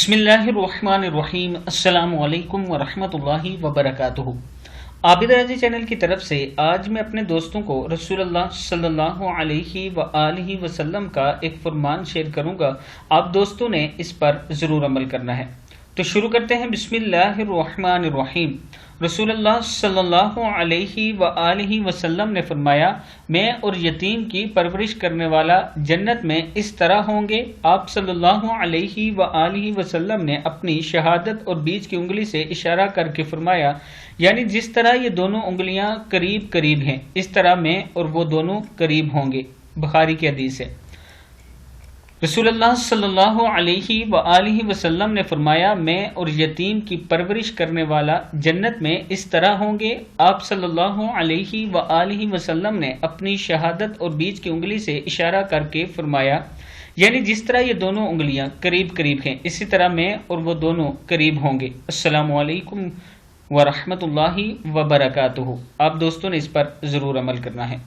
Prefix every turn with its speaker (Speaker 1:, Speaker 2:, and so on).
Speaker 1: बिस्मिल्लाहिर्रहमानिर्रहीम। अस्सलाम वालेकुम वरहमतुल्लाहि वबरकातुहू। आबिद राजी चैनल की तरफ से आज मैं अपने दोस्तों को रसूलुल्लाह सल्लल्लाहु अलैहि व आलिहि वसल्लम का एक फरमान शेयर करूंगा। आप दोस्तों ने इस पर ज़रूर अमल करना है। तो शुरू करते हैं। बिस्मिल्लाहिर्रहमानिर्रहीम। रसूलुल्लाह सल्लल्लाहु अलैहि व आलिहि वसल्लम ने फरमाया, मैं और यतीम की परवरिश करने वाला जन्नत में इस तरह होंगे। आप सल्लल्लाहु अलैहि व आलिहि वसल्लम ने अपनी शहादत और बीच की उंगली से इशारा करके फरमाया, यानी जिस तरह ये दोनों उंगलियां करीब करीब हैं, इस तरह मैं और वो दोनों करीब होंगे। बुखारी की हदीस है। रसूलुल्लाह सल्लल्लाहु अलैहि व आलिहि वसल्लम ने फरमाया, मैं और यतीम की परवरिश करने वाला जन्नत में इस तरह होंगे। आप सल्लल्लाहु अलैहि व आलिहि वसल्लम ने अपनी शहादत और बीच की उंगली से इशारा करके फरमाया, यानी जिस तरह ये दोनों उंगलियां करीब करीब हैं, इसी तरह मैं और वो दोनों करीब होंगे। अस्सलामु अलैकुम व रहमतुल्लाहि व बरकातुहू। आप दोस्तों ने इस पर ज़रूर अमल करना है।